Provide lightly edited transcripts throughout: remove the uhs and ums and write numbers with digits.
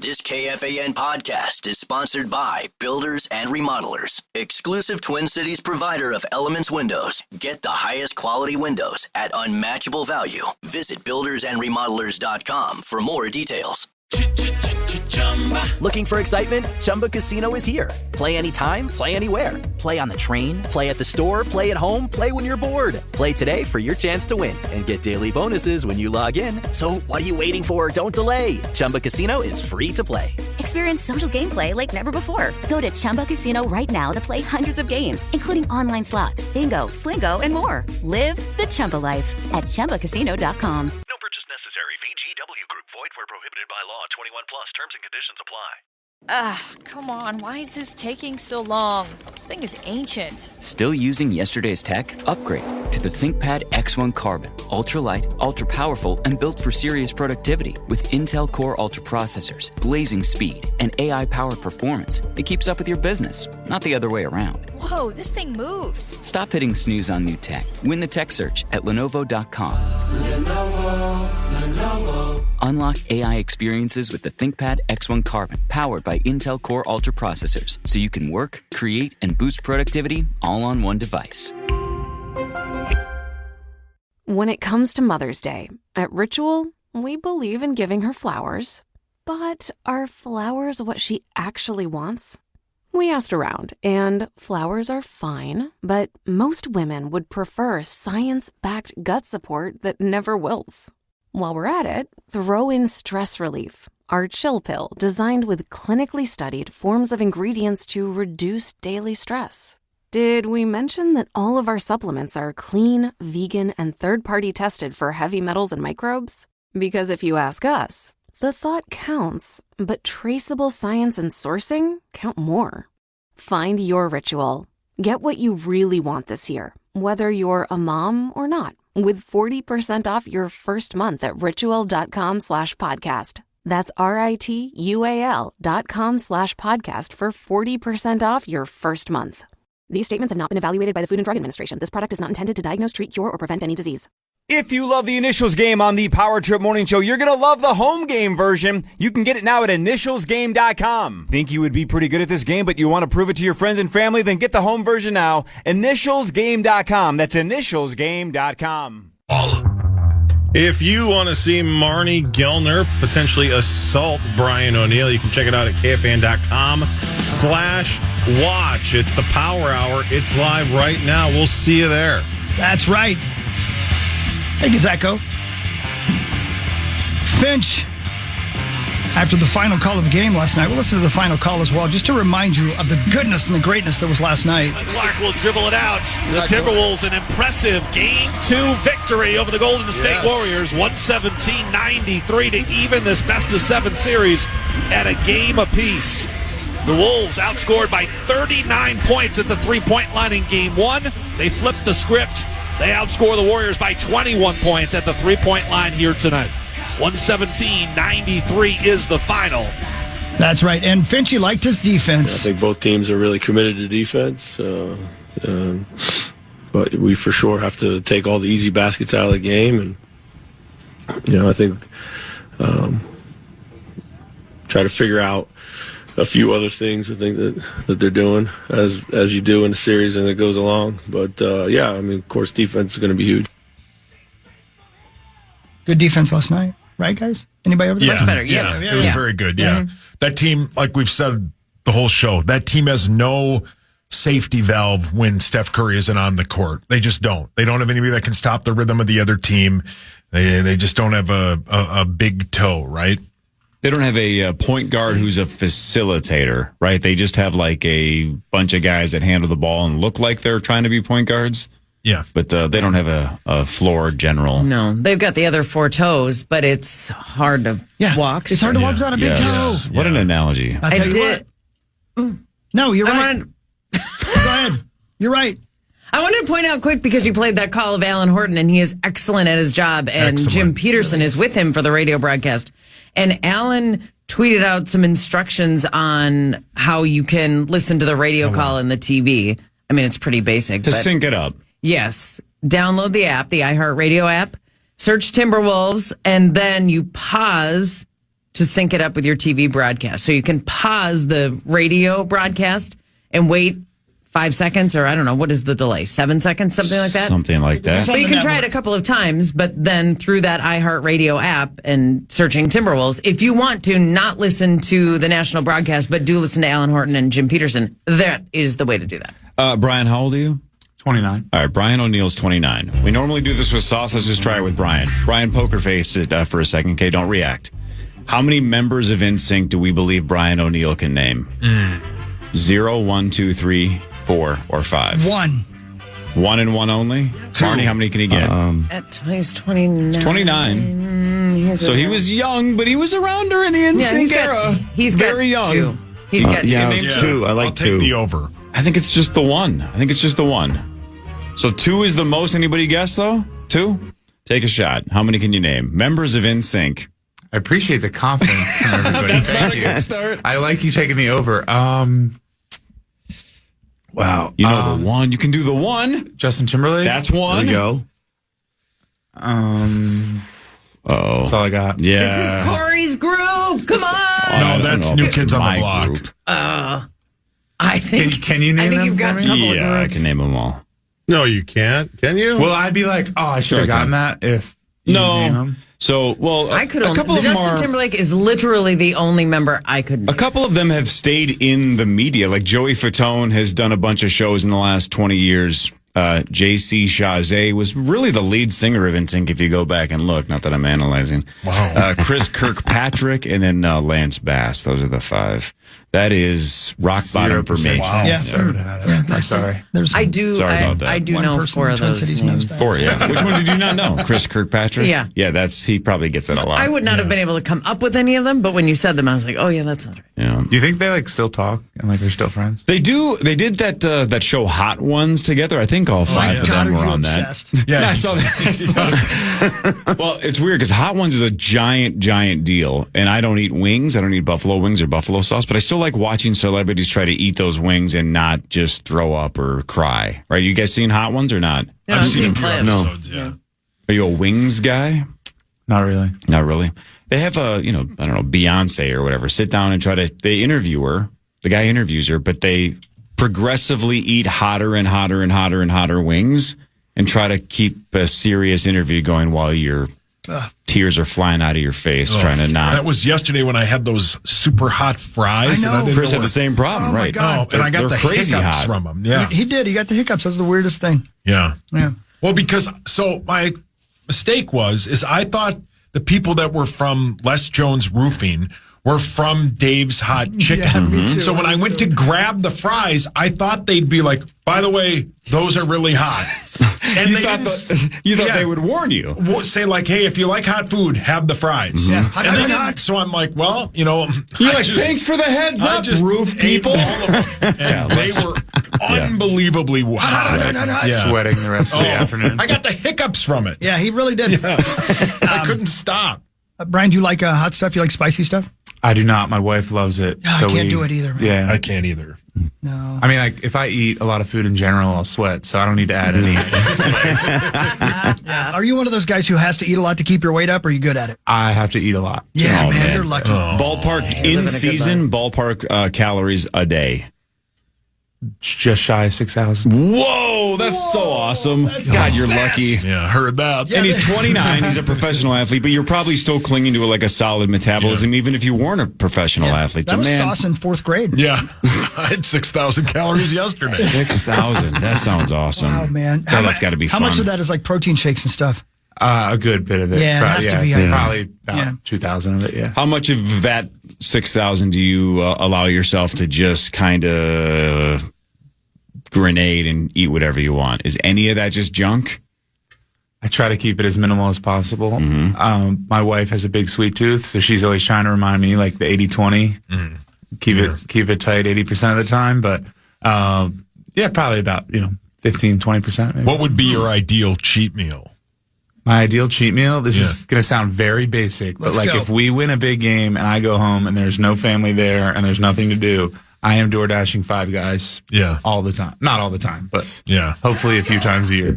This KFAN podcast is sponsored by Builders and Remodelers, exclusive Twin Cities provider of Elements Windows. Get the highest quality windows at unmatchable value. Visit buildersandremodelers.com for more details. Looking for excitement? Chumba Casino is here. Play anytime, play anywhere. Play on the train, play at the store, play at home, play when you're bored. Play today for your chance to win and get daily bonuses when you log in. So what are you waiting for? Don't delay. Chumba Casino is free to play. Experience social gameplay like never before. Go to Chumba Casino right now to play hundreds of games, including online slots, bingo, Slingo, and more. Live the Chumba life at ChumbaCasino.com. No purchase necessary. VGW Group. Void where prohibited by law. 21 plus. Terms and conditions apply. Come on. Why is this taking so long? This thing is ancient. Still using yesterday's tech? Upgrade to the ThinkPad X1 Carbon. Ultra-light, ultra-powerful, and built for serious productivity. With Intel Core Ultra processors, blazing speed, and AI-powered performance, it keeps up with your business, not the other way around. Whoa, this thing moves. Stop hitting snooze on new tech. Win the tech search at Lenovo.com. Lenovo. Unlock AI experiences with the ThinkPad X1 Carbon, powered by Intel Core Ultra processors, so you can work, create, and boost productivity all on one device. When it comes to Mother's Day, at Ritual, we believe in giving her flowers. But are flowers what she actually wants? We asked around, and flowers are fine, but most women would prefer science-backed gut support that never wilts. While we're at it, throw in Stress Relief, our chill pill designed with clinically studied forms of ingredients to reduce daily stress. Did we mention that all of our supplements are clean, vegan, and third-party tested for heavy metals and microbes? Because if you ask us, the thought counts, but traceable science and sourcing count more. Find your Ritual. Get what you really want this year, whether you're a mom or not, with 40% off your first month at ritual.com/podcast. That's RITUAL.com/podcast for 40% off your first month. These statements have not been evaluated by the Food and Drug Administration. This product is not intended to diagnose, treat, cure, or prevent any disease. If you love the Initials game on the Power Trip Morning Show, you're going to love the home game version. You can get it now at initialsgame.com. Think you would be pretty good at this game, but you want to prove it to your friends and family? Then get the home version now. Initialsgame.com. That's initialsgame.com. If you want to see Marnie Gellner potentially assault Brian O'Neill, you can check it out at KFAN.com/watch. It's the Power Hour. It's live right now. We'll see you there. That's right. Hey, Gazeko. Finch, after the final call of the game last night, we'll listen to the final call as well, just to remind you of the goodness and the greatness that was last night. Clark will dribble it out. The Timberwolves, an impressive Game 2 victory over the Golden State Warriors, 117-93 to even this best-of-7 series at a game apiece. The Wolves outscored by 39 points at the three-point line in Game 1. They flipped the script. They outscore the Warriors by 21 points at the three-point line here tonight. 117-93 is the final. That's right. And Finchie liked his defense. I think both teams are really committed to defense. But we for sure have to take all the easy baskets out of the game. And, I think try to figure out a few other things I think that they're doing as you do in the series and it goes along. But, of course, defense is going to be huge. Good defense last night, right, guys? Anybody over there? Much better, yeah. It was very good, yeah. Mm-hmm. That team, like we've said the whole show, that team has no safety valve when Steph Curry isn't on the court. They just don't. They don't have anybody that can stop the rhythm of the other team. They just don't have a big toe, right? They don't have a point guard who's a facilitator, right? They just have like a bunch of guys that handle the ball and look like they're trying to be point guards. Yeah. But they don't have a floor general. No, they've got the other four toes, but it's hard to walk. It's hard to walk without a big toe. What an analogy. I'll tell you what. No, you're right. Go ahead. You're right. I wanted to point out quick, because you played that call of Alan Horton, and he is excellent at his job, and Jim Peterson is with him for the radio broadcast. And Alan tweeted out some instructions on how you can listen to the radio call and the TV. I mean, it's pretty basic. To sync it up. Yes. Download the app, the iHeartRadio app, search Timberwolves, and then you pause to sync it up with your TV broadcast. So you can pause the radio broadcast and wait 5 seconds, or I don't know, what is the delay? 7 seconds, something like that? Something like that. But you can try it a couple of times, but then through that iHeartRadio app and searching Timberwolves, if you want to not listen to the national broadcast, but do listen to Alan Horton and Jim Peterson, that is the way to do that. Brian, how old are you? 29. All right, Brian O'Neill's 29. We normally do this with Sauce. Let's just try it with Brian. Brian, poker face it for a second. Okay, don't react. How many members of NSYNC do we believe Brian O'Neill can name? 0, 1, 2, 3, 4, or 5? 1. 1 and 1 only? 2. Marnie, how many can he get? He's 29. He's 29. So he was young, but he was around during the NSYNC era. He's very young. 2. He's got 2. 2. I like I'll 2. take the over. I think it's just the 1. So 2 is the most. Anybody guess, though? 2? Take a shot. How many can you name? Members of NSYNC. I appreciate the confidence from everybody. Thank you. Start. I like you taking the over. Wow. You know the 1. You can do the 1. Justin Timberlake. That's 1. There we go. That's all I got. Yeah. This is Corey's group. Come on. No, that's New Kids on the Block. Group. I think. Can you name I think them you've got for a me? couple of Yeah, I groups. can name them all. No, you can't. Can you? Well, I'd be like, I should Sure I have gotten can. that if you name them. So, well, I could a only. couple of them Justin are. Timberlake is literally the only member I could name. A couple of them have stayed in the media. Like Joey Fatone has done a bunch of shows in the last 20 years. J.C. Chazé was really the lead singer of NSYNC if you go back and look. Not that I'm analyzing. Wow. Chris Kirkpatrick and then Lance Bass. Those are the 5. That is rock bottom for me. Wow. Yeah. I'm sorry. There's I do. Sorry about that. I do one know person 4 in of Twin those Cities knows names. that. 4, yeah. Which one did you not know? Chris Kirkpatrick? Yeah. Yeah, he probably gets it a lot. I would not have been able to come up with any of them, but when you said them, I was like, oh yeah, that sounds right. Yeah. Do you think they still talk and they're still friends? They do. They did that show Hot Ones together. I think all 5 of them were on that. Yeah, I saw that. Well, it's weird because Hot Ones is a giant deal, and I don't eat wings. I don't eat buffalo wings or buffalo sauce, but I still like watching celebrities try to eat those wings and not just throw up or cry. Right? You guys seen Hot Ones or not? No, I've seen clips. Episodes, yeah. Are you a wings guy? Not really. Not really. They have I don't know, Beyonce or whatever, sit down and they interview her. The guy interviews her, but they progressively eat hotter and hotter and hotter and hotter wings and try to keep a serious interview going while your tears are flying out of your face trying to not. That was yesterday when I had those super hot fries. I know. And Chris had the same problem, Oh, my right? God. and I got They're the crazy hiccups hot. from them. Yeah. He did. He got the hiccups. That's the weirdest thing. Yeah. Yeah. Well, because my mistake is I thought the people that were from Les Jones Roofing were from Dave's Hot Chicken. Yeah, me too. So when I went to grab the fries, I thought they'd be like, by the way, those are really hot. And You thought they would warn you. Say like, hey, if you like hot food, have the fries. Yeah. And they didn't. So I'm like, well, You're like, thanks for the heads up, roof people. All of them. And they were unbelievably hot. Yeah. Sweating the rest of the afternoon. I got the hiccups from it. Yeah, he really did. I couldn't stop. Brian, do you like hot stuff? You like spicy stuff? I do not. My wife loves it. I can't do it either, man. Yeah. I can't either. No. I mean, if I eat a lot of food in general, I'll sweat, so I don't need to add any. Are you one of those guys who has to eat a lot to keep your weight up, or are you good at it? I have to eat a lot. Yeah, Oh, man, man. you're lucky. Ballpark in season, ballpark calories a day. Just shy of 6,000. Whoa, that's so awesome. God, you're lucky. Yeah, heard that. And he's 29. He's a professional athlete, but you're probably still clinging to a solid metabolism, even if you weren't a professional athlete. That So, was man, sauce in 4th grade. Yeah. I had 6,000 calories yesterday. 6,000. That sounds awesome. Wow, man. That's got to be How fun. much of that is like protein shakes and stuff? A good bit of it. Yeah, it has to be, Probably about 2,000 of it, yeah. How much of that 6,000 do you allow yourself to just kind of grenade and eat whatever you want? Is any of that just junk? I try to keep it as minimal as possible. Mm-hmm. My wife has a big sweet tooth, so she's always trying to remind me, like the 80-20. Keep it tight 80% of the time. But probably about 15, 20%. Maybe. What would be your ideal cheat meal? My ideal cheat meal? This is going to sound very basic, but Let's go. if we win a big game and I go home and there's no family there and there's nothing to do, I am door dashing Five Guys. Yeah. All the time. Not all the time, but yeah, hopefully a few times a year.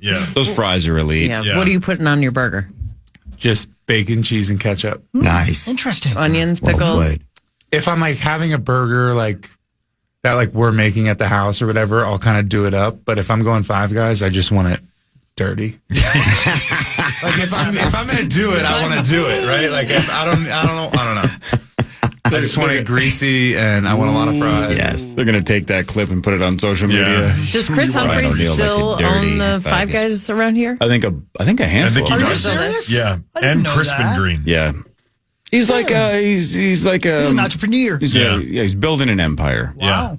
Yeah. Those fries are elite. Yeah. What are you putting on your burger? Just bacon, cheese, and ketchup. Nice. Interesting. Onions, pickles. If I'm like having a burger like that, like we're making at the house or whatever, I'll kind of do it up. But if I'm going Five Guys, I just want it dirty. Like if I'm gonna do it, I want to do it right. Like I don't know. I just want it greasy, and I want a lot of fries. Yes. They're going to take that clip and put it on social media. Does Chris Humphreys still own the Five Guys around here? I think a handful. Are you serious? Yeah, and Crispin Green. Yeah. He's like he's an entrepreneur. He's building an empire. Wow. Yeah.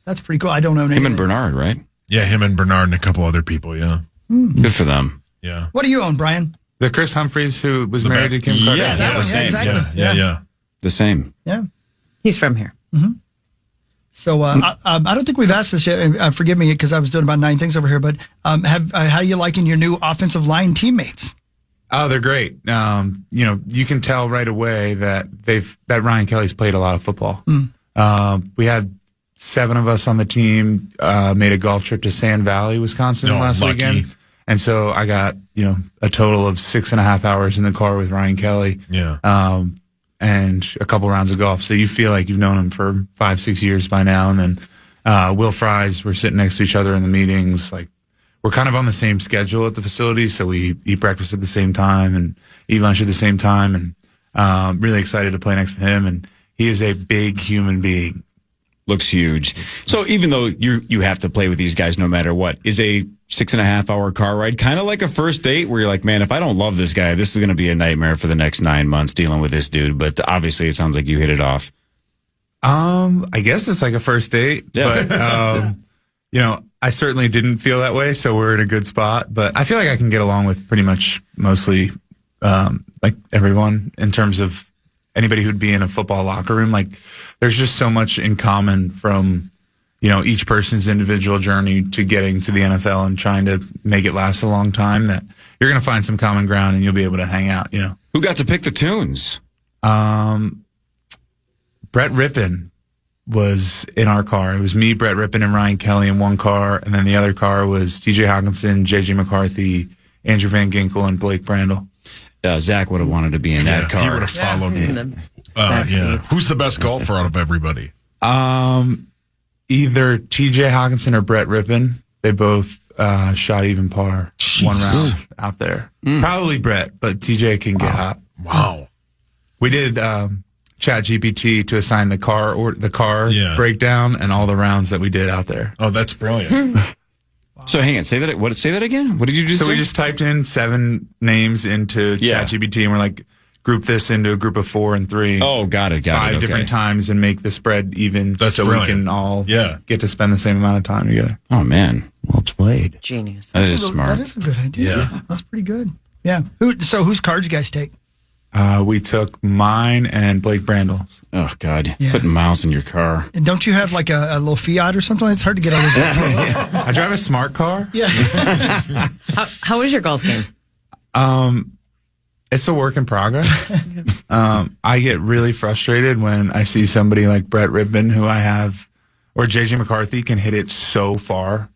That's pretty cool. I don't know. Him and Bernard, right? Yeah, him and Bernard and a couple other people. Yeah. Good for them. Yeah. What do you own, Brian? The Chris Humphreys who was married to Kim Kardashian. Yeah, that one. Yeah, exactly. Yeah. The same. Yeah. He's from here. Mm-hmm. So I don't think we've asked this yet. Forgive me because I was doing about 9 things over here. But how are you liking your new offensive line teammates? Oh, they're great. You can tell right away that that Ryan Kelly's played a lot of football. We had 7 of us on the team, made a golf trip to Sand Valley, Wisconsin last weekend. And so I got, a total of 6.5 hours in the car with Ryan Kelly. Yeah. And a couple rounds of golf. So you feel like you've known him for 5-6 years by now. And then Will Fries, we're sitting next to each other in the meetings. Like, we're kind of on the same schedule at the facility. So we eat breakfast at the same time and eat lunch at the same time. And really excited to play next to him. And he is a big human being. Looks huge. So even though you have to play with these guys no matter what, is a 6.5 hour car ride kind of like a first date where you're like, man, if I don't love this guy, this is going to be a nightmare for the next 9 months dealing with this dude. But obviously it sounds like you hit it off. I guess it's like a first date, but, I certainly didn't feel that way. So we're in a good spot, but I feel like I can get along with pretty much mostly, like everyone in terms of anybody who'd be in a football locker room. Like there's just so much in common from, each person's individual journey to getting to the NFL and trying to make it last a long time that you're going to find some common ground and you'll be able to hang out, Who got to pick the tunes? Brett Rippin was in our car. It was me, Brett Rippin, and Ryan Kelly in one car. And then the other car was TJ Hawkinson, JJ McCarthy, Andrew Van Ginkel, and Blake Brandel. Zach would have wanted to be in that car. He would have followed me. Who's the best golfer out of everybody? Either TJ Hawkinson or Brett Rippin. They both shot even par. Jeez. One round out there. Probably Brett, but TJ can get hot. Wow. We did Chat GPT to assign the car breakdown and all the rounds that we did out there. Oh, that's brilliant. So hang on, say that again? What did you just say? So we just typed in 7 names into ChatGPT and we're like, group this into a group of 4 and 3. Oh, got it. 5 different times and make the spread even. That's so brilliant. We can all get to spend the same amount of time together. Oh, man. Well played. Genius. That is smart. That is a good idea. Yeah. That's pretty good. Yeah. So whose card did you guys take? We took mine and Blake Brandel's. Oh, God. Yeah. Putting miles in your car. And don't you have like a little Fiat or something? It's hard to get out of this. I drive a smart car. Yeah. How was your golf game? It's a work in progress. I get really frustrated when I see somebody like Brett Rippin, who I have, or JJ McCarthy can hit it so far.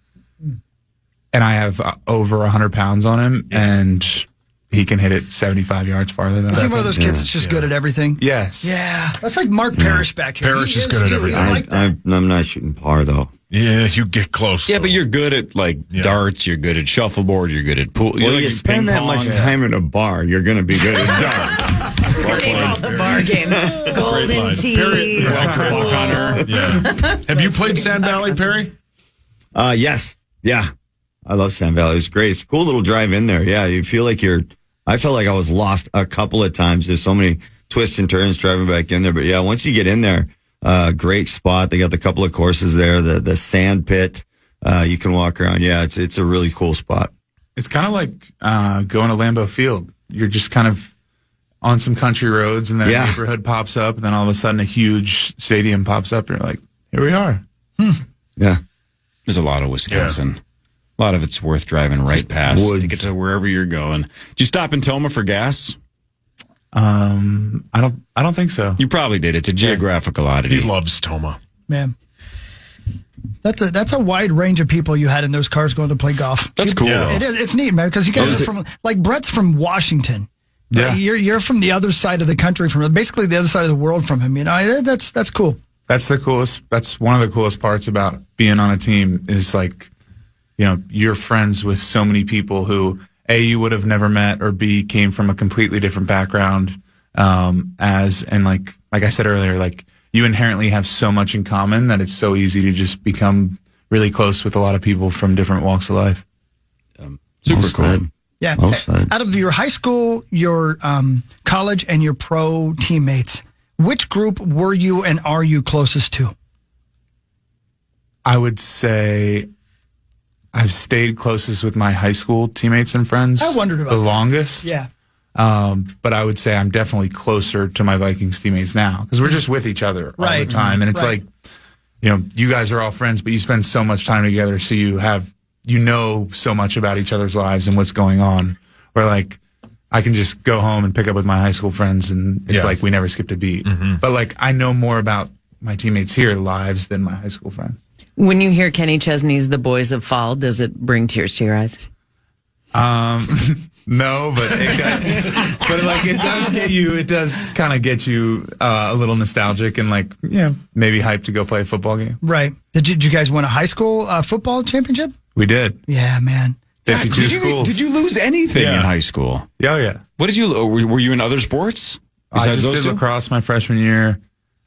And I have over 100 pounds on him, and he can hit it 75 yards farther than that. Is he one of those kids that's just good at everything? Yes. Yeah. That's like Mark Parrish back here. Parrish is good at everything. I'm not shooting par, though. Yeah, you get close. Yeah, but you're good at darts. You're good at shuffleboard. You're good at pool. Well, you spend that much time in a bar, you're going to be good at darts. Name all the bar game. Golden Tee. Yeah. Have you played Sand Valley, Perry? Yes. Yeah. I love Sand Valley. It's great. It's a cool little drive in there. Yeah. You feel like I felt like I was lost a couple of times. There's so many twists and turns driving back in there. But yeah, once you get in there, great spot. They got the couple of courses there, the sand pit. You can walk around. Yeah, it's a really cool spot. It's kind of like going to Lambeau Field. You're just kind of on some country roads, and then a neighborhood pops up, and then all of a sudden a huge stadium pops up, and you're like, here we are. Yeah. There's a lot of Wisconsin. A lot of it's worth driving right past to get to wherever you're going. Did you stop in Toma for gas? I don't think so. You probably did. It's a geographical oddity. He loves Toma. Man. That's a wide range of people you had in those cars going to play golf. That's cool. It is. It's neat, man, because you guys are from, like, Brett's from Washington. Yeah. You're from the other side of the country, from basically the other side of the world from him. You know, that's cool. That's the coolest. That's one of the coolest parts about being on a team is like, you know, you're friends with so many people who A, you would have never met, or B, came from a completely different background. And like I said earlier, like you inherently have so much in common that it's so easy to just become really close with a lot of people from different walks of life. Super cool. Yeah. Out of your high school, your college, and your pro teammates, which group were you and are you closest to? I would say I've stayed closest with my high school teammates and friends. I wondered about the that. longest. Yeah. But I would say I'm definitely closer to my Vikings teammates now because we're just with each other all the time. And it's like, you know, you guys are all friends, but you spend so much time together. So you know so much about each other's lives and what's going on. Where like, I can just go home and pick up with my high school friends and it's like we never skipped a beat. Mm-hmm. But like, I know more about my teammates here lives than my high school friends. When you hear Kenny Chesney's The Boys Have Fall, does it bring tears to your eyes? No, but it does kind of get you a little nostalgic and like, maybe hyped to go play a football game. Right. Did you guys win a high school football championship? We did. Yeah, man. 52 schools. Did you lose anything in high school? Oh, yeah. What did you, were you in other sports? I just did lacrosse my freshman year.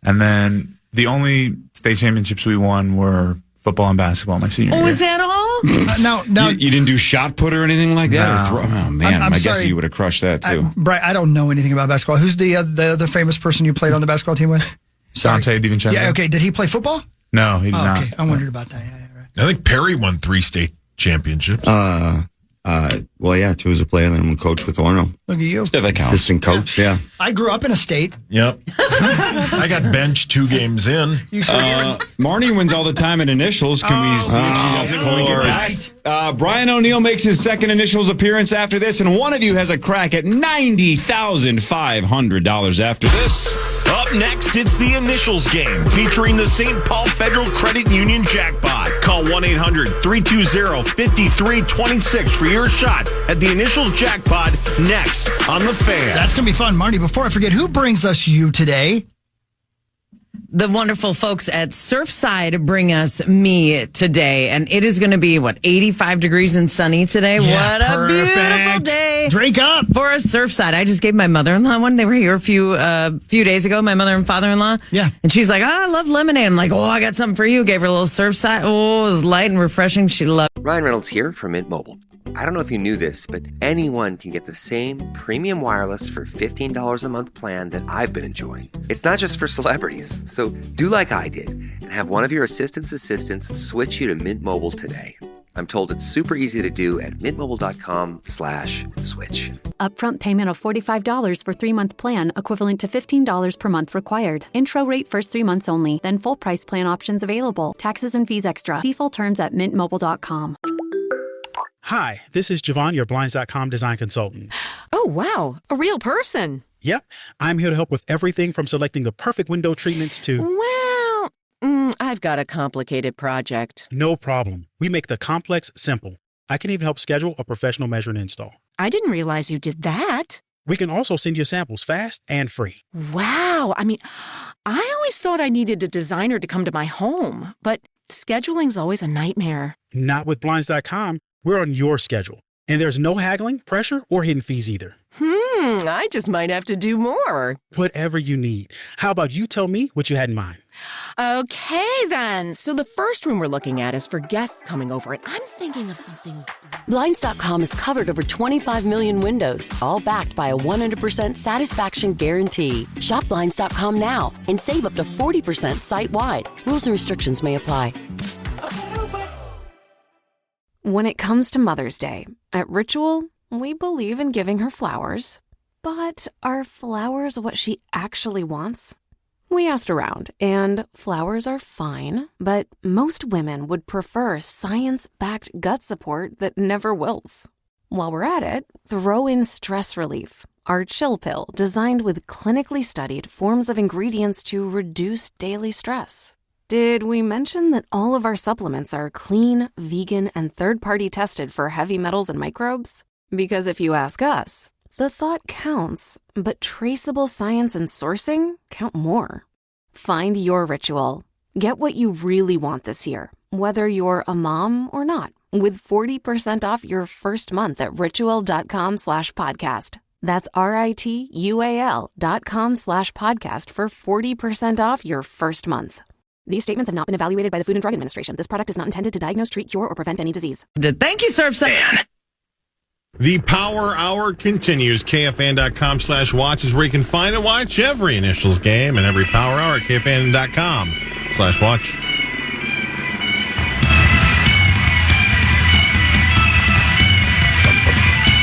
And then the only state championships we won were football and basketball my senior year. Oh, is that all? No. You didn't do shot put or anything like that? No. Oh, man. I'm I guess sorry. you would have crushed that, too. Brian, I don't know anything about basketball. Who's the other famous person you played on the basketball team with? Dante DiVincenzo. Yeah, okay. Did he play football? No, he did not. Okay, I wondered about that. Yeah, right. I think Perry won 3 state championships. Well, yeah, 2 as a player, and then I'm a coach with Orno. Look at you. Yeah, that counts. Assistant coach, yeah. I grew up in a state. Yep. I got benched 2 games in. You sure did? Marnie wins all the time in initials. Can we see if she doesn't when we get back? Brian O'Neill makes his second initials appearance after this, and one of you has a crack at $90,500 after this. Up next, it's the Initials game featuring the St. Paul Federal Credit Union jackpot. Call 1-800-320-5326 for your shot at the Initials jackpot next on The Fan. That's going to be fun. Marty, before I forget, who brings us you today? The wonderful folks at Surfside bring us me today, and it is going to be, 85 degrees and sunny today? Yeah, what a beautiful day. Drink up. For a Surfside. I just gave my mother-in-law one. They were here a few days ago, my mother and father-in-law. Yeah. And she's like, I love lemonade. I'm like, I got something for you. Gave her a little Surfside. Oh, it was light and refreshing. She loved it. Ryan Reynolds here from Mint Mobile. I don't know if you knew this, but anyone can get the same premium wireless for $15 a month plan that I've been enjoying. It's not just for celebrities. So do like I did and have one of your assistants switch you to Mint Mobile today. I'm told it's super easy to do at mintmobile.com/switch. Upfront payment of $45 for 3-month plan, equivalent to $15 per month required. Intro rate first 3 months only, then full price plan options available. Taxes and fees extra. See full terms at mintmobile.com. Hi, this is Javon, your Blinds.com design consultant. Oh, wow. A real person. Yep. I'm here to help with everything from selecting the perfect window treatments to... Well, I've got a complicated project. No problem. We make the complex simple. I can even help schedule a professional measure and install. I didn't realize you did that. We can also send you samples fast and free. Wow. I mean, I always thought I needed a designer to come to my home, but scheduling's always a nightmare. Not with Blinds.com. We're on your schedule. And there's no haggling, pressure, or hidden fees either. I just might have to do more. Whatever you need. How about you tell me what you had in mind? Okay, then. So the first room we're looking at is for guests coming over, and I'm thinking of something... Blinds.com has covered over 25 million windows, all backed by a 100% satisfaction guarantee. Shop Blinds.com now and save up to 40% site-wide. Rules and restrictions may apply. When it comes to Mother's Day, at Ritual, we believe in giving her flowers. But are flowers what she actually wants? We asked around, and flowers are fine, but most women would prefer science-backed gut support that never wilts. While we're at it, throw in Stress Relief, our chill pill designed with clinically studied forms of ingredients to reduce daily stress. Did we mention that all of our supplements are clean, vegan, and third-party tested for heavy metals and microbes? Because if you ask us, The thought counts, but traceable science and sourcing count more. Find your ritual. Get what you really want this year, whether you're a mom or not, with 40% off your first month at ritual.com/podcast. That's RITUAL.com/podcast for 40% off your first month. These statements have not been evaluated by the Food and Drug Administration. This product is not intended to diagnose, treat, cure, or prevent any disease. Thank you, Surfside. The Power Hour continues. KFAN.com/watch is where you can find and watch every Initials game and every Power Hour at KFAN.com/watch.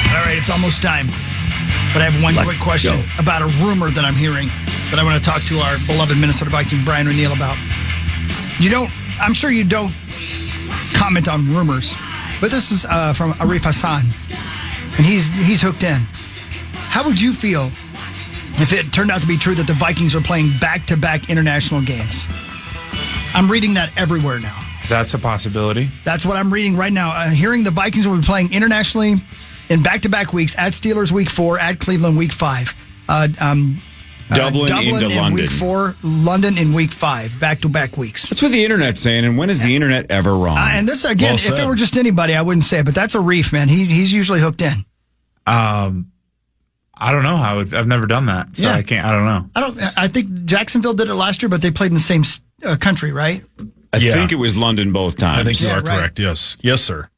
All right, it's almost time. But I have one quick question about a rumor that I'm hearing that I want to talk to our beloved Minnesota Viking, Brian O'Neill, about. I'm sure you don't comment on rumors, but this is from Arif Hassan, and he's hooked in. How would you feel if it turned out to be true that the Vikings are playing back-to-back international games? I'm reading that everywhere now. That's a possibility. That's what I'm reading right now. Hearing the Vikings will be playing internationally in back-to-back weeks, at Steelers week 4, at Cleveland week 5. Dublin into in London. week 4, London in week 5, back-to-back weeks. That's what the internet's saying, and when is the internet ever wrong? And this, again, if it were just anybody, I wouldn't say it, but that's a Reef, man. He's usually hooked in. I don't know how. I've never done that, so I don't know. I think Jacksonville did it last year, but they played in the same country, right? I think it was London both times. I think you are correct, yes. Yes, sir.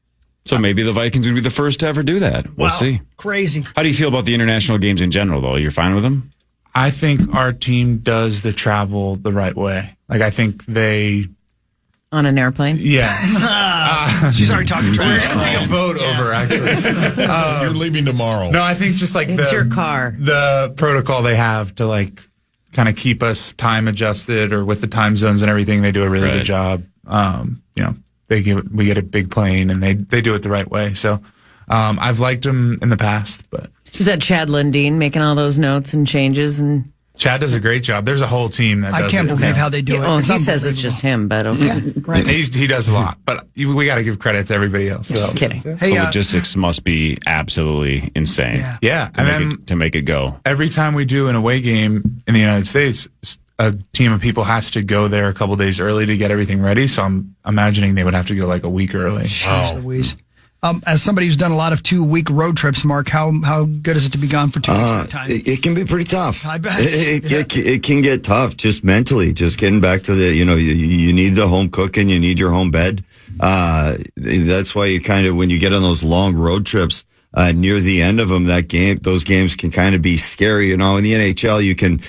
So maybe the Vikings would be the first to ever do that. We'll see. Crazy. How do you feel about the international games in general, though? You're fine with them? I think our team does the travel the right way. Like, I think they... On an airplane? Yeah. She's already talking trash. We're going to take a boat over, actually. You're leaving tomorrow. No, I think just like it's your car. The protocol they have to like kind of keep us time adjusted or with the time zones and everything, they do a really good job. We get a big plane and they do it the right way. So I've liked them in the past, but is that Chad Lundeen making all those notes and changes? And Chad does a great job. There's a whole team that does it. I can't believe how they do it. Oh, he says it's just him, but okay. Yeah, right. He does a lot, but we got to give credit to everybody else. Just kidding. Hey, the logistics must be absolutely insane. Yeah. To make it go. Every time we do an away game in the United States, a team of people has to go there a couple days early to get everything ready. So I'm imagining they would have to go like a week early. Jeez Louise. As somebody who's done a lot of 2-week road trips, Mark, how good is it to be gone for 2 weeks at a time? It can be pretty tough. I bet. It can get tough just mentally, just getting back to the, you need the home cooking, you need your home bed. That's why you kind of, when you get on those long road trips, near the end of them, those games can kind of be scary. In the NHL, you can,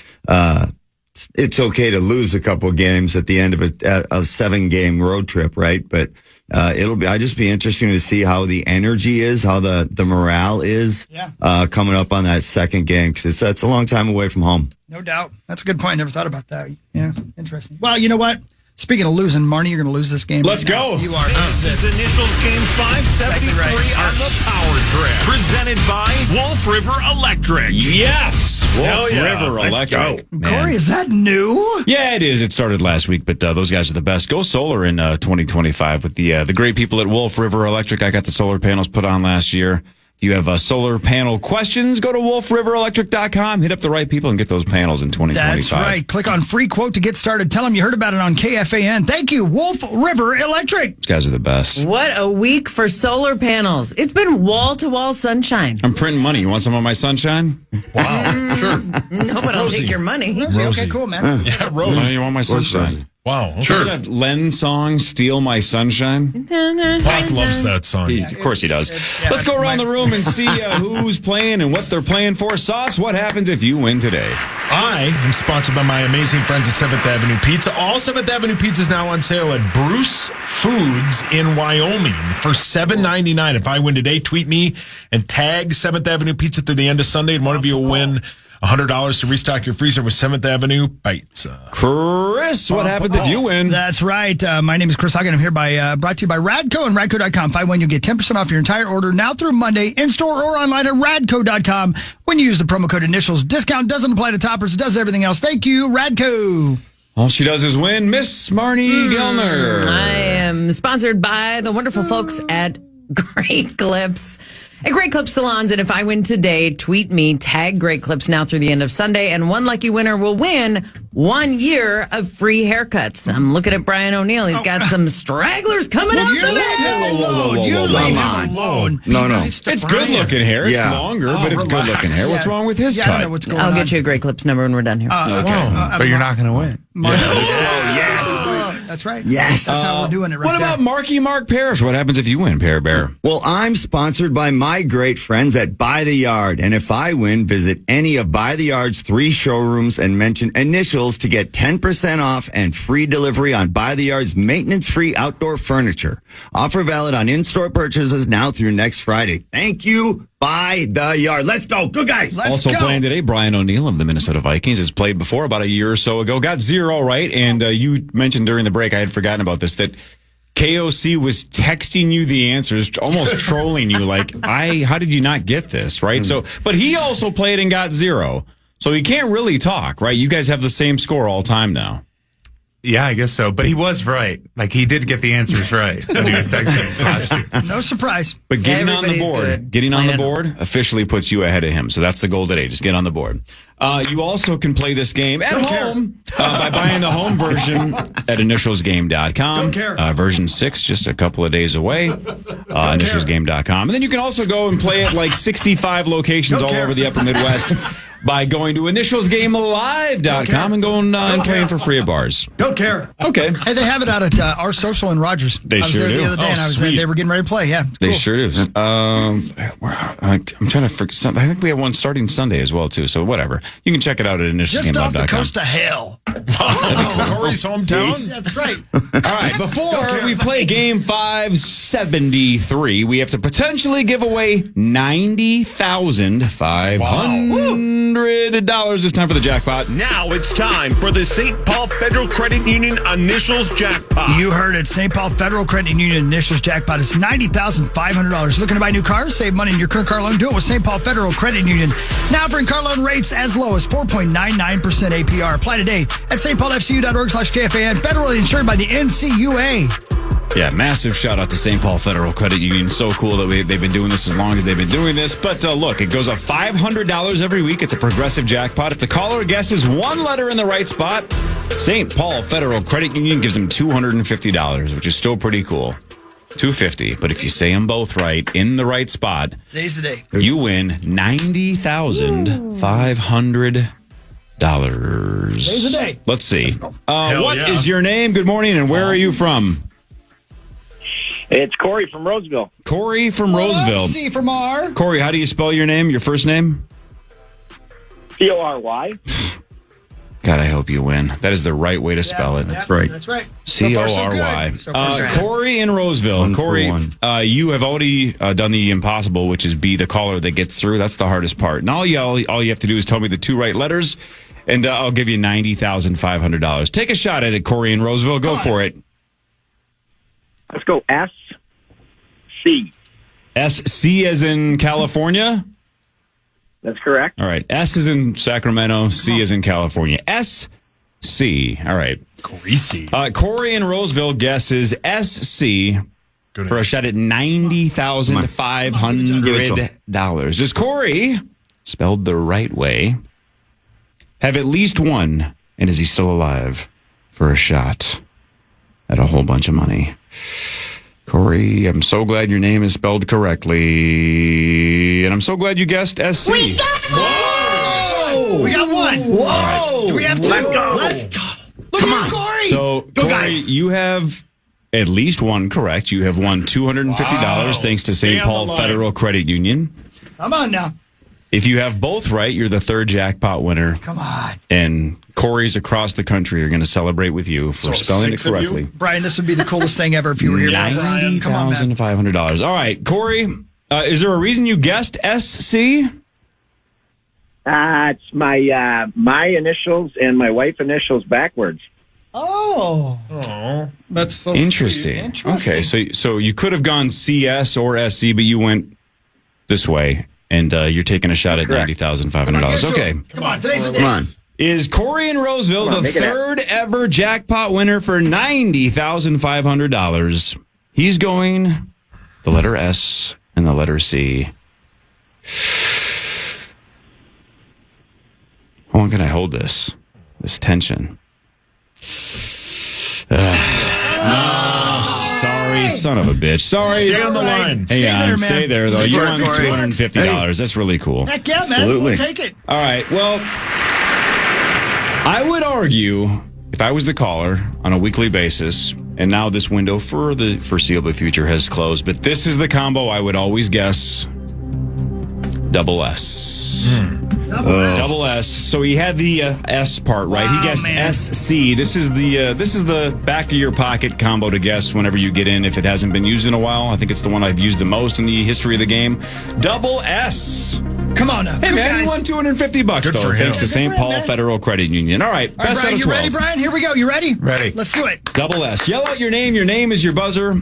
it's okay to lose a couple games at the end of a 7-game road trip, right? But I just be interesting to see how the energy is, how the morale is coming up on that second game, because that's a long time away from home. No doubt. That's a good point. Never thought about that. Yeah, interesting. Well, you know what? Speaking of losing, Marnie, you're going to lose this game. Let's go. You are. This is Initials Game 573 on the Power Trip, presented by Wolf River Electric. Yes! Wolf River Electric. Corey, is that new? Yeah, it is. It started last week, but those guys are the best. Go solar in 2025 with the great people at Wolf River Electric. I got the solar panels put on last year. If you have solar panel questions, go to wolfriverelectric.com. Hit up the right people and get those panels in 2025. That's right. Click on free quote to get started. Tell them you heard about it on KFAN. Thank you, Wolf River Electric. These guys are the best. What a week for solar panels. It's been wall-to-wall sunshine. I'm printing money. You want some of my sunshine? Wow. Sure. No, but I'll take your money. Rosie. Okay, cool, man. Yeah, Rose. You want my sunshine? Wow. Okay. Sure. That Len song, Steal My Sunshine? Pop loves that song. Of course he does. Let's go around the room and see who's playing and what they're playing for. Sauce, what happens if you win today? I am sponsored by my amazing friends at 7th Avenue Pizza. All 7th Avenue Pizza is now on sale at Bruce Foods in Wyoming for $7.99. If I win today, tweet me and tag 7th Avenue Pizza through the end of Sunday, and one of you will win $100 to restock your freezer with 7th Avenue Pizza. Chris, what happens if you win? That's right. My name is Chris Hogan. I'm here brought to you by Radco and Radco.com. If I win, you'll get 10% off your entire order now through Monday, in-store or online at Radco.com. When you use the promo code Initials, discount doesn't apply to toppers. It does everything else. Thank you, Radco. All she does is win. Miss Marnie Gellner. I am sponsored by the wonderful folks at Great Clips at Great Clips Salons. And if I win today, tweet me, tag Great Clips now through the end of Sunday, and one lucky winner will win 1 year of free haircuts. I'm looking at Brian O'Neill. He's got some stragglers coming up. You leave him alone. You leave him alone. No. It's good-looking hair. It's longer, but it's good-looking hair. What's wrong with his cut? I don't know what's going on. I'll get you a Great Clips number when we're done here. But you're not going to win. That's right. Yes. That's how we're doing it right What about Marky Mark Parrish? What happens if you win, Pear Bear? Well, I'm sponsored by my great friends at By the Yard. And if I win, visit any of By the Yard's 3 showrooms and mention initials to get 10% off and free delivery on By the Yard's maintenance-free outdoor furniture. Offer valid on in-store purchases now through next Friday. Thank you, By the Yard. Let's go. Good guys. Also playing today, Brian O'Neill of the Minnesota Vikings has played before about a year or so ago. Got 0 right. And you mentioned during the break, I had forgotten about this, that KOC was texting you the answers, almost trolling you like, how did you not get this, right? So, but he also played and got 0. So he can't really talk, right? You guys have the same score all time now. Yeah, I guess so. But he was right. Like, he did get the answers right when he was texting last year. No surprise. But getting on the board officially puts you ahead of him. So that's the goal today. Just get on the board. You also can play this game at home by buying the home version at initialsgame.com. Version 6, just a couple of days away. Initialsgame.com. And then you can also go and play at like 65 locations all over the upper Midwest by going to initialsgamelive.com and going and playing for free at bars. Don't care. Okay. Hey, they have it out at our social in Rogers. They sure do. I was there the other day, and they were getting ready to play. Yeah, They cool. sure do. I'm trying to forget something. I think we have one starting Sunday as well, too. So whatever. You can check it out at initialsgamelive.com. Just off the coast of hell. Corey's hometown? That's right. All right, before we play game 573, we have to potentially give away $90,500. It's time for the jackpot. Now it's time for the St. Paul Federal Credit Union Initials Jackpot. You heard it. St. Paul Federal Credit Union Initials Jackpot is $90,500. Looking to buy new cars? Save money in your current car loan? Do it with St. Paul Federal Credit Union. Now offering car loan rates as low as 4.99% APR. Apply today at stpaulfcu.org/KFAN. Federally insured by the NCUA. Yeah, massive shout out to St. Paul Federal Credit Union. So cool that they've been doing this as long as they've been doing this. But look, it goes up $500 every week. It's a progressive jackpot. If the caller guesses one letter in the right spot, St. Paul Federal Credit Union gives them $250, which is still pretty cool. $250. But if you say them both right in the right spot, today's the day. You win $90,500. Today's the day. Let's see. What is your name? Good morning, and where are you from? It's Corey from Roseville. Corey from Roseville. C from R. Corey, how do you spell your name, your first name? C-O-R-Y. God, I hope you win. That is the right way to spell it. That's right. That's right. C-O-R-Y. Corey in Roseville. Corey, you have already done the impossible, which is be the caller that gets through. That's the hardest part. And all you have to do is tell me the 2 right letters, and I'll give you $90,500. Take a shot at it, Corey in Roseville. Go for it. Let's go S-C. S-C as in California? That's correct. All right. S is in Sacramento. C is in California. S-C. All right. Corey in Roseville guesses S-C for a shot at $90,500. Does Corey, spelled the right way, have at least one, and is he still alive for a shot at a whole bunch of money? Corey, I'm so glad your name is spelled correctly, and I'm so glad you guessed SC. We got one. Whoa! Right. Do we have 2? Let's go. Look Come at on, Corey. So, Corey, you have at least one correct. You have won $250 thanks to St. Paul Federal Credit Union. Come on now. If you have both right, you're the 3rd jackpot winner. Come on. And Corey's across the country are going to celebrate with you for spelling it correctly. Brian, this would be the coolest thing ever if you were here. $90,500. All right, Corey, is there a reason you guessed SC? It's my initials and my wife's initials backwards. Oh, that's so interesting. Okay, so you could have gone CS or SC, but you went this way. And you're taking a shot at $90,500. Okay. Come on, today's the day. Come on. Is Corey in Roseville the 3rd ever jackpot winner for $90,500? He's going the letter S, and the letter C. How long can I hold this tension? Sorry, son of a bitch. Sorry. Stay on the line. Hey, stay there, though. You won $250. That's really cool. Heck yeah, man. We'll take it. All right. Well, I would argue, if I was the caller on a weekly basis, and now this window for the foreseeable future has closed, but this is the combo I would always guess. Double S. Double S. So he had the S part right. He guessed SC. This is the back of your pocket combo to guess whenever you get in if it hasn't been used in a while. I think it's the one I've used the most in the history of the game. Double S. Come on now. Hey man, you won $250 though, thanks to St. Paul Federal Credit Union. All right, best out of 12. You ready, Brian? Here we go. You ready? Ready. Let's do it. Double S. Yell out your name. Your name is your buzzer.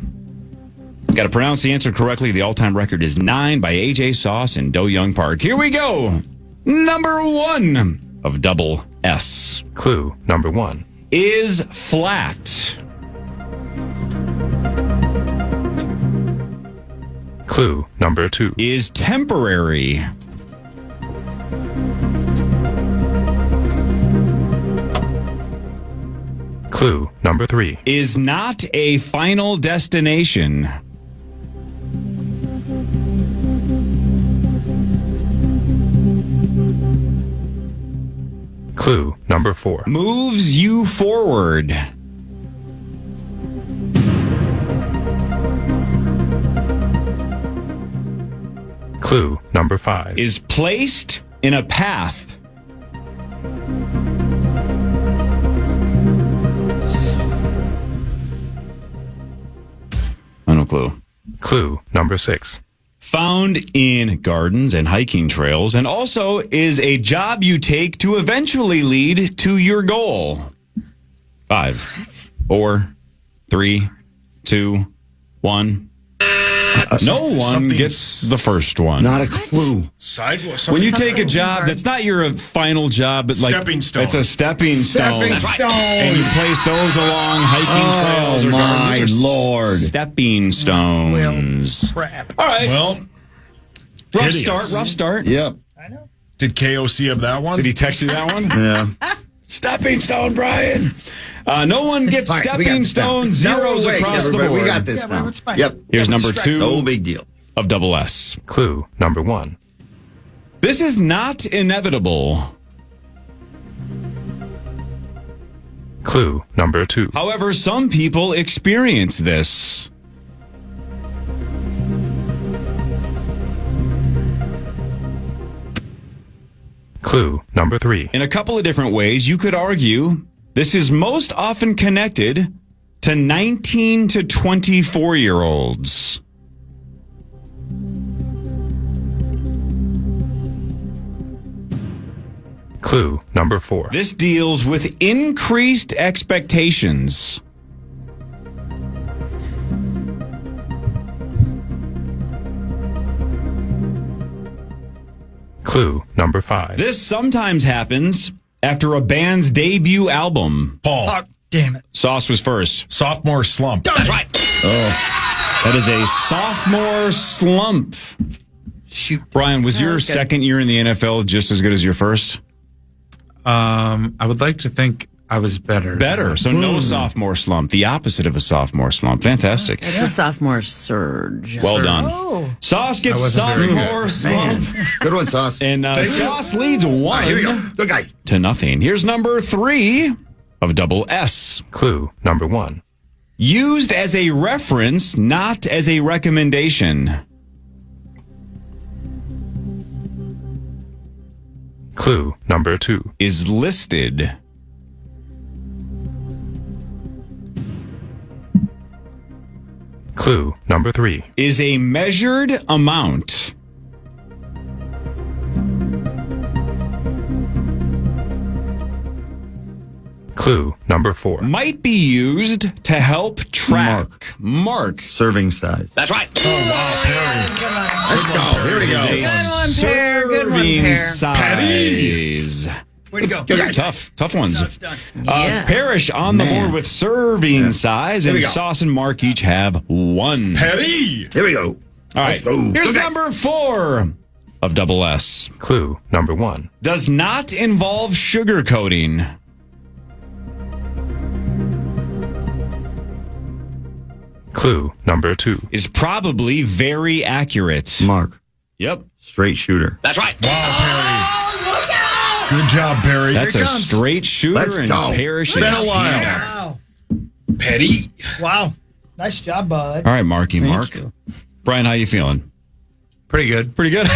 Got to pronounce the answer correctly. The all-time record is 9 by AJ Sauce in Do Young Park. Here we go. Number 1 of Double S. Clue number 1 is flat. Clue number 2 is temporary. Clue number 3 is not a final destination. Clue number 4 moves you forward. Clue number 5 is placed in a path. No clue. Clue number 6 found in gardens and hiking trails, and also is a job you take to eventually lead to your goal. 5, 4, 3, 2, 1. No one gets the first one. Not a clue. When you take a job that's not your final job, but like stepping stone. It's a stepping stone. And you place those along hiking trails or gardens. My Lord. Stepping stones. Crap. All right. Well, rough start. Yep. I know. Did KOC have that one? Did he text you that one? Yeah. Stepping stone, Brian. No one gets Right, stepping stone zeros across the board. We got this now. Yep. Here's number 2. No big deal. Of Double S. Clue number 1 this is not inevitable. Clue number 2 however, some people experience this. Clue number 3 In a couple of different ways, you could argue this is most often connected to 19 to 24-year-olds. Clue number 4 This deals with increased expectations. Clue number 5 This sometimes happens after a band's debut album. Paul. Oh, damn it. Sauce was first. Sophomore slump. That's right. Oh, that is a sophomore slump. Shoot. Brian, was your second year in the NFL just as good as your first? I would like to think I was better. Better. So no sophomore slump. The opposite of a sophomore slump. Fantastic. It's a sophomore surge. Well done. Oh. Sauce gets sophomore slump. Good one, Sauce. And Sauce leads 1 All right, here we go. Good guys. to nothing. Here's number 3 of Double S. Clue number 1 used as a reference, not as a recommendation. Clue number 2 is listed. Clue number 3 is a measured amount. Clue number 4 might be used to help track. Mark. Serving size. That's right. Oh, wow, Perry. Let's go. Here we go. Good one, Pear. Good one, Pear. Size. Way to go. Those are tough ones. That's done. Parrish on the board with serving size, Here and we go. Sauce and Mark each have one. Petty. Here we go. All right. Let's go. Here's Okay. number 4 of Double S. Clue number 1. Does not involve sugar coating. Clue number 2. Is probably very accurate. Mark. Yep. Straight shooter. That's right. Good job, Barry. That's a straight shooter, Let's and go. Parrish Been is a while. here. Wow. Petty. Wow. Nice job, bud. All right, Marky Mark. Brian, how you feeling? Pretty good. Pretty good.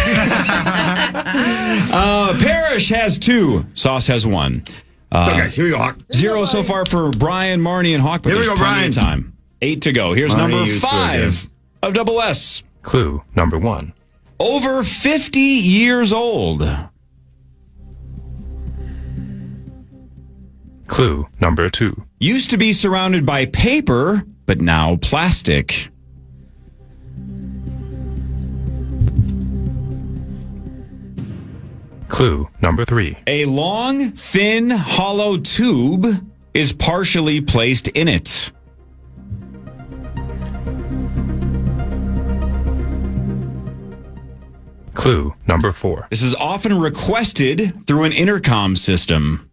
Parrish has 2. Sauce has 1. Okay, guys, here we go, Hawk. 0 so far for Brian, Marnie, and Hawk, but Here we there's go, plenty Brian. of time. 8 to go. Here's Marnie, number you two 5 of Double S. Clue number 1. Over 50 years old. Clue number 2. Used to be surrounded by paper, but now plastic. Clue number 3. A long, thin, hollow tube is partially placed in it. Clue number 4. This is often requested through an intercom system.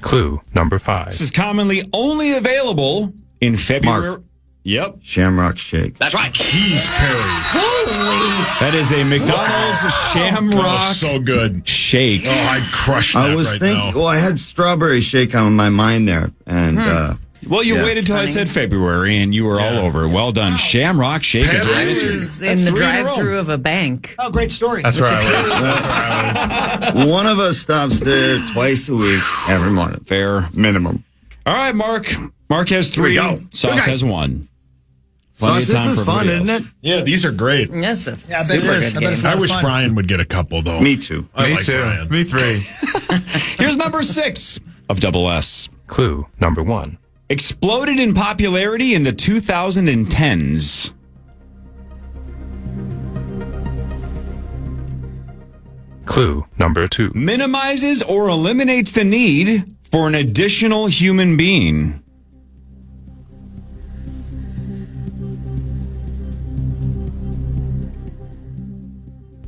Clue number 5. This is commonly only available in February. Mark. Yep. Shamrock shake. That's right. Jeez, Perry. That is a McDonald's Shamrock So good. shake. Oh, I'd crush that I was right thinking, now. well, I had strawberry shake on my mind there. And, Well, you yeah. waited till I said February, and you were all over. Well done. Shamrock shake is Petty. right. It was in That's the 3 in a row. drive-through of a bank. Oh, great story. That's where I was. one of us stops there twice a week, every morning. Fair. Minimum. All right, Mark. Mark has Here we 3. go. Sauce Okay. has 1. Plus, this is fun, isn't it? Yeah, these are great. Yes, Yeah, I bet it is. I bet it's a I lot of wish fun. Brian would get a couple, though. Me too. I Me like too. Brian. Me 3. Here's number 6 of Double S. Clue number 1. Exploded in popularity in the 2010s. Clue number 2. Minimizes or eliminates the need for an additional human being.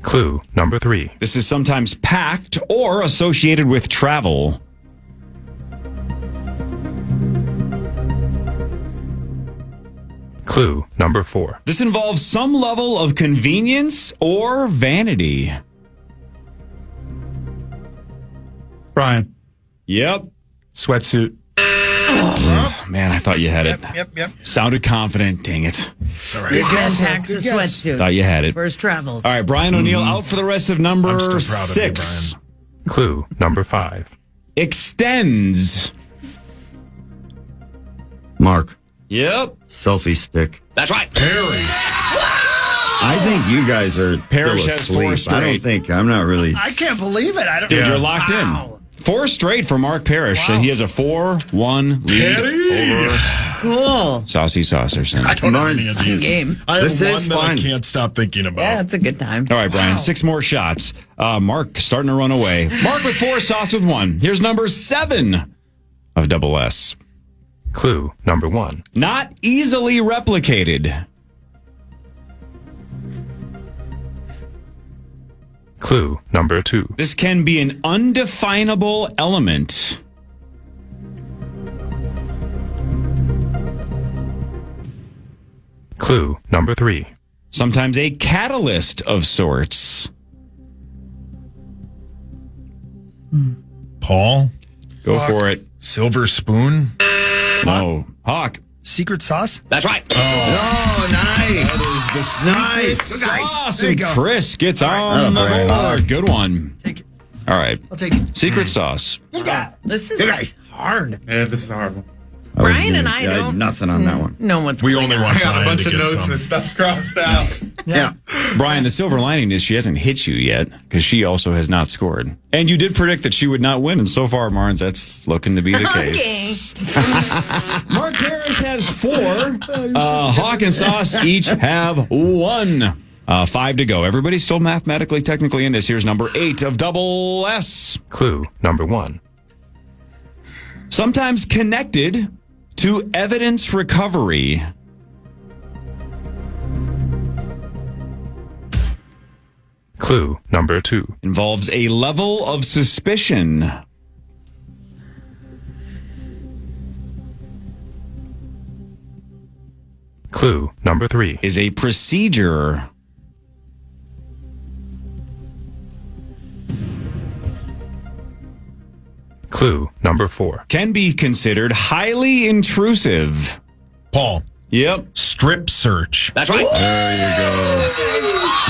Clue number 3. This is sometimes packed or associated with travel. Clue number 4. This involves some level of convenience or vanity. Brian, Yep. sweatsuit. Man, I thought you had it. Yep. Sounded confident. Dang it. This man packs a sweatsuit. Thought you had it. First travels. All right, Brian O'Neill out for the rest of number I'm still proud of you, 6. Clue number 5. Extends. Mark, Yep. selfie stick. That's right. Perry. I think you guys are Parrish still has asleep. 4 I don't straight. think, I'm not really. I can't believe it. I don't. Dude, Yeah. you're locked in. 4 straight for Mark Parrish. Wow. And he has a 4-1 lead Petty. over Cool. Saucy Saucerson. I don't know Mark, any of these. game. I have This one is that I fun. can't stop thinking about. Yeah, it's a good time. All right, Brian, 6 more shots. Mark starting to run away. Mark with 4, Sauce with 1. Here's number 7 of Double S. Clue number 1. Not easily replicated. Clue number 2. This can be an undefinable element. Clue number 3. Sometimes a catalyst of sorts. Paul? Go for it. Silver spoon? No. Hawk. Secret sauce? That's right. Oh, nice. That is the secret Nice. sauce. There you And go. Chris gets All right. on the Attaboy, Hawk. board. Good one. Take it. All right. I'll take it. Secret sauce. Good guy. This is You guys. hard. Yeah, this is a hard one. Brian and I don't. Nothing on that one. No one's. We only want I got a Brian bunch to of get notes some. with stuff crossed out. Yeah. Brian, the silver lining is she hasn't hit you yet because she also has not scored. And you did predict that she would not win, and so far, Marnes, that's looking to be the case. Mark Parrish has 4. Hawk and Sauce each have 1. 5 to go. Everybody's still mathematically, technically in this. Here's number 8 of double S. Clue number 1. Sometimes connected to evidence recovery. Clue number 2. Involves a level of suspicion. Clue number 3. Is a procedure. Clue number 4. Can be considered highly intrusive. Paul. Yep. Strip search. That's right. There you go.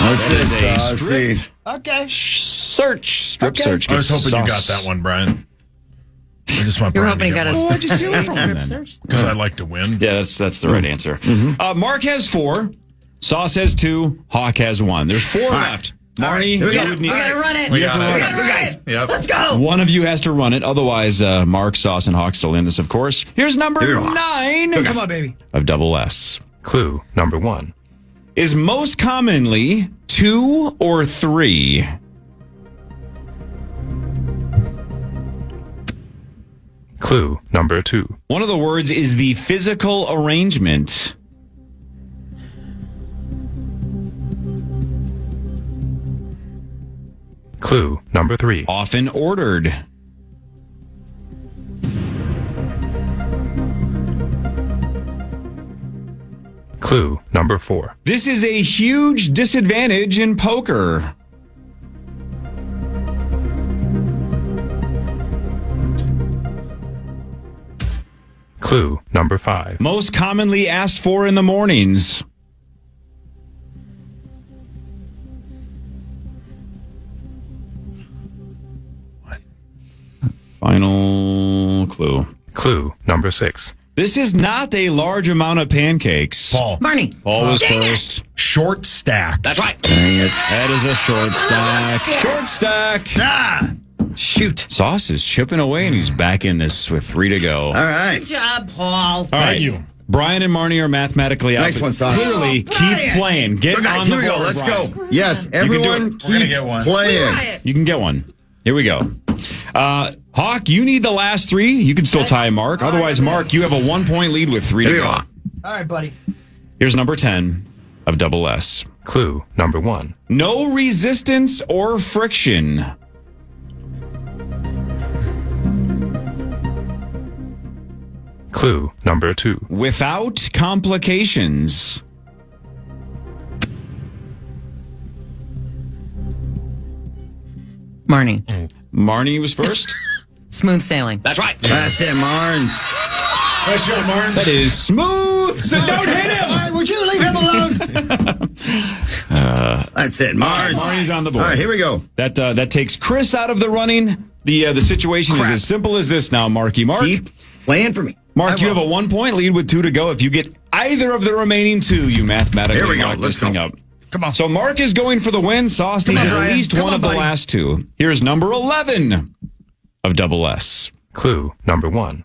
What's That is this? a strip See. Okay. search. Strip search. I was hoping you Sauce. got that one, Brian. I just want You're Brian hoping to he get got one. a Why'd you steal it from him then? Because I like to win. Yeah, that's the right answer. Mark has 4. Sauce has 2. Hawk has 1. There's 4 left. Marnie, We gotta run it. We have to run it. Yep. Let's go. One of you has to run it. Otherwise, Mark, Sauce, and Hawk still in this, of course. Here's number 9 Come on, baby. of double S. Clue number 1. Is most commonly 2 or 3. Clue number 2. One of the words is the physical arrangement. Clue number 3. Often ordered. Clue number 4. This is a huge disadvantage in poker. Clue number 5. Most commonly asked for in the mornings. Final clue. Clue number 6. This is not a large amount of pancakes. Paul. Barney. Paul was Dang it. first. Short stack. That's right. Dang it. That is a short stack. Short stack. Ah. Shoot. Sauce is chipping away, and he's back in this with 3 to go. All right. Good job, Paul. All right. you. Brian and Marnie are mathematically out. Nice but one, Sauce. Clearly, keep playing. Get Look, guys, on the here we board, go. Let's Brian. go. Yes, You can do everyone it. We're gonna keep get one. playing. You can get one. Here we go. Hawk, you need the last 3. You can still tie Mark. Otherwise, Mark, you have a 1-point lead with 3 to Here we go. go. All right, buddy. Here's number 10 of double S. Clue number 1. No resistance or friction. Clue number 2. Without complications. Marnie. Marnie was first. Smooth sailing. That's right. That's it, Marnes. Nice job, Marnes. That is smooth. So don't hit him. All right, would you leave him alone? That's it, Marnes. Marnie's on the board. All right, here we go. That takes Chris out of the running. The situation is as simple as this now, Marky Mark. Keep playing for me. Mark, you have a 1-point lead with 2 to go. If you get either of the remaining 2, you mathematically Here we go. lock Let's this thing go. up. Come on. So Mark is going for the win. Sauce needs on, at Brian. least Come one on, of the buddy. last 2. Here's number 11 of double S. Clue number 1.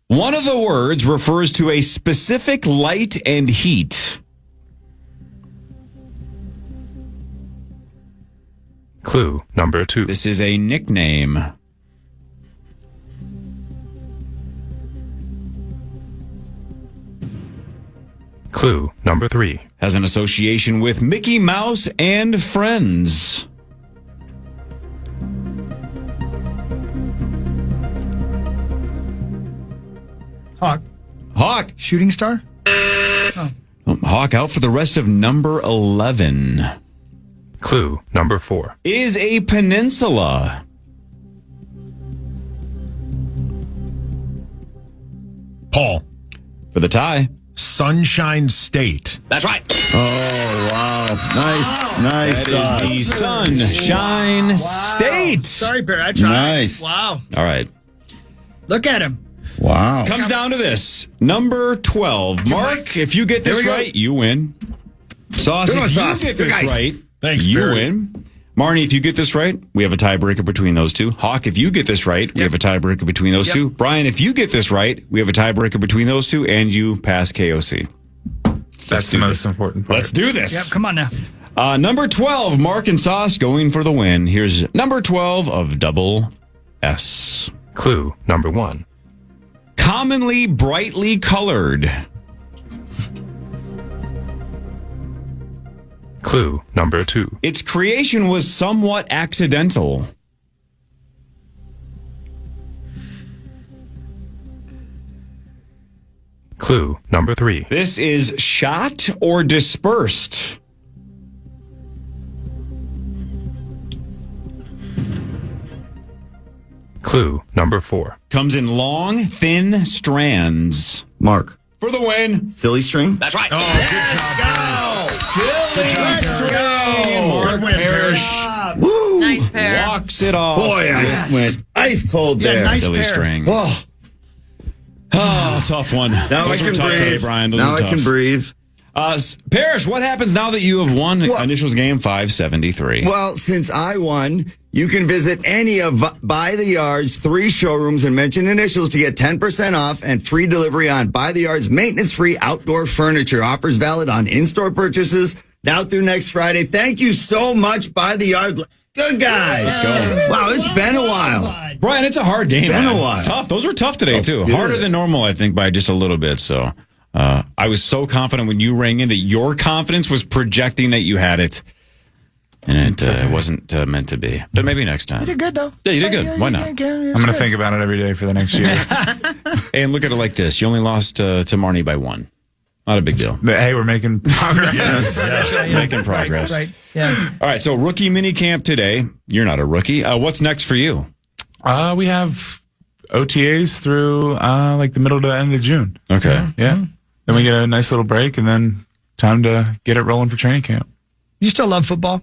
One of the words refers to a specific light and heat. Clue number 2. This is a nickname. Clue number 3. Has an association with Mickey Mouse and Friends. Hawk. Hawk. Shooting star? Hawk out for the rest of number 11. Clue number 4. Is a peninsula. Paul. For the tie. Sunshine State. That's right. Oh, wow. Nice. That is the Sunshine State. Sorry, Bear. I tried. Nice. Wow. All right. Look at him. Wow. Comes down to this. Number 12. Mark, if you get this right, you win. Sauce, if you get this right, thanks, you Barry. win. Marnie, if you get this right, we have a tiebreaker between those two. Hawk, if you get this right, we have a tiebreaker between those two. Brian, if you get this right, we have a tiebreaker between those two, and you pass KOC. That's the most important part. Let's do this. Yep, come on now. Number 12, Mark and Sauce going for the win. Here's number 12 of Double S. Clue number 1. Commonly brightly colored. Clue number 2. Its creation was somewhat accidental. Clue number 3. This is shot or dispersed. Clue number 4. Comes in long, thin strands. Mark. For the win. Silly string? That's right. Oh, Silly string. Mark Parrish Woo! Nice pair. walks it off. Boy, I went ice cold there. nice Silly pair. string. Oh, Tough one. now Those I were can tough breathe. today, Brian. Those Now were I tough. can breathe. Parrish, what happens now that you have won Initials Game 573? Well, since I won, you can visit any of By the Yard's 3 showrooms and mention Initials to get 10% off and free delivery on By the Yard's maintenance-free outdoor furniture. Offers valid on in-store purchases now through next Friday. Thank you so much, By the Yard. Good guys. Let's go. Wow, it's been a while. Brian, it's a hard game. Been a man. while. It's tough. Those were tough today, too. good. Harder than normal, I think, by just a little bit. So I was so confident when you rang in that your confidence was projecting that you had it. And it wasn't meant to be. But maybe next time. You did good, though. Yeah, you did good. Why not? I'm going to think about it every day for the next year. And look at it like this. You only lost to Marnie by 1. Not a big deal. But hey, we're making progress. Making progress. Right. Yeah. All right, so rookie mini camp today. You're not a rookie. What's next for you? We have OTAs through like the middle to the end of June. Okay. Yeah. Then we get a nice little break, and then time to get it rolling for training camp. You still love football?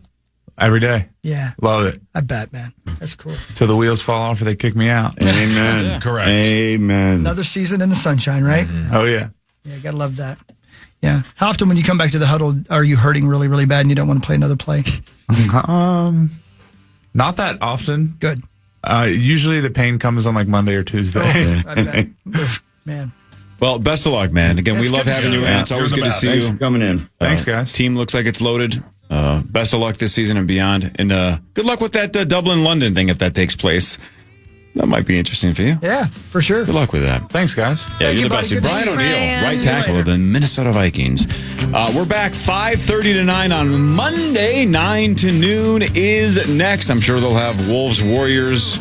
Every day. Yeah. Love it. I bet, man. That's cool. Till the wheels fall off or they kick me out. Amen. Correct. Amen. Another season in the sunshine, right? Oh, yeah. Yeah, gotta love that. Yeah. How often when you come back to the huddle are you hurting really, really bad and you don't want to play another play? Not that often. Good. Usually the pain comes on like Monday or Tuesday. I bet. Oof, man. Well, best of luck, man. Again, we love having you in. It's always good to see Thanks you. for coming in. Thanks, guys. Team looks like it's loaded. Best of luck this season and beyond. And good luck with that Dublin-London thing if that takes place. That might be interesting for you. Yeah, for sure. Good luck with that. Thanks, guys. Yeah, Thank you're you, the best. buddy. Good Brian to see you, O'Neill, Brian. right See you tackle of later. the Minnesota Vikings. We're back 5:30 to 9 on Monday. 9 to noon is next. I'm sure they'll have Wolves Warriors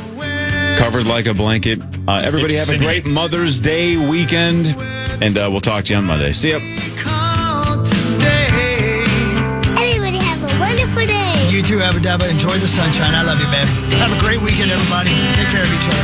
covered like a blanket. Everybody have a great Mother's Day weekend, and we'll talk to you on Monday. See ya. Everybody have a wonderful day. You too, Abba Dabba. Enjoy the sunshine. I love you, man. Have a great weekend, everybody. Take care of each other.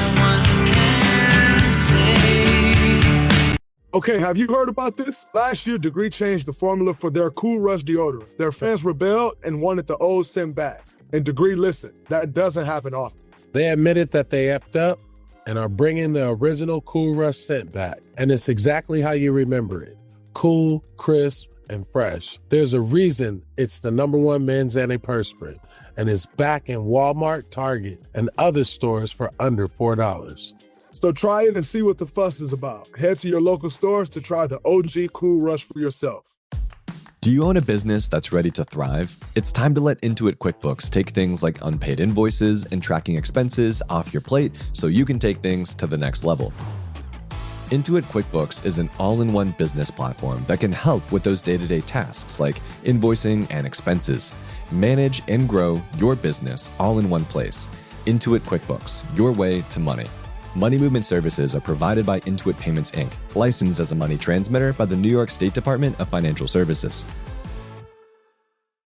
Okay, have you heard about this? Last year, Degree changed the formula for their Cool Rush deodorant. Their fans rebelled and wanted the old scent back. And Degree listened. That doesn't happen often. They admitted that they effed up and are bringing the original Cool Rush scent back. And it's exactly how you remember it. Cool, crisp, and fresh. There's a reason it's the #1 men's antiperspirant. And it's back in Walmart, Target, and other stores for under $4. So try it and see what the fuss is about. Head to your local stores to try the OG Cool Rush for yourself. Do you own a business that's ready to thrive? It's time to let Intuit QuickBooks take things like unpaid invoices and tracking expenses off your plate so you can take things to the next level. Intuit QuickBooks is an all-in-one business platform that can help with those day-to-day tasks like invoicing and expenses. Manage and grow your business all in one place. Intuit QuickBooks, your way to money. Money movement services are provided by Intuit Payments, Inc., licensed as a money transmitter by the New York State Department of Financial Services.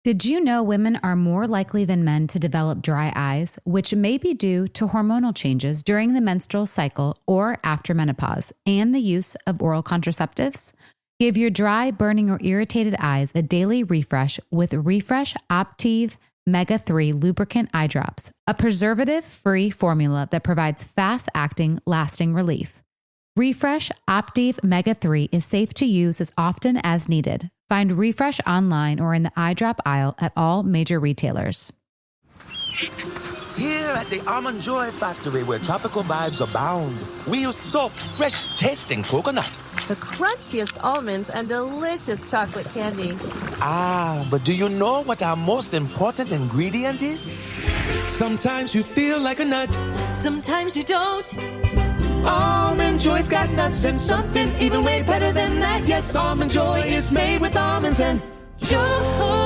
Did you know women are more likely than men to develop dry eyes, which may be due to hormonal changes during the menstrual cycle or after menopause, and the use of oral contraceptives? Give your dry, burning, or irritated eyes a daily refresh with Refresh Optive Mega 3 Lubricant Eye Drops, a preservative-free formula that provides fast-acting, lasting relief. Refresh Optive Mega 3 is safe to use as often as needed. Find Refresh online or in the eye drop aisle at all major retailers. Here at the Almond Joy Factory, where tropical vibes abound, we use soft, fresh-tasting coconut. The crunchiest almonds and delicious chocolate candy. Ah, but do you know what our most important ingredient is? Sometimes you feel like a nut. Sometimes you don't. Almond Joy's got nuts and something even way better than that. Yes, Almond Joy is made with almonds and joy.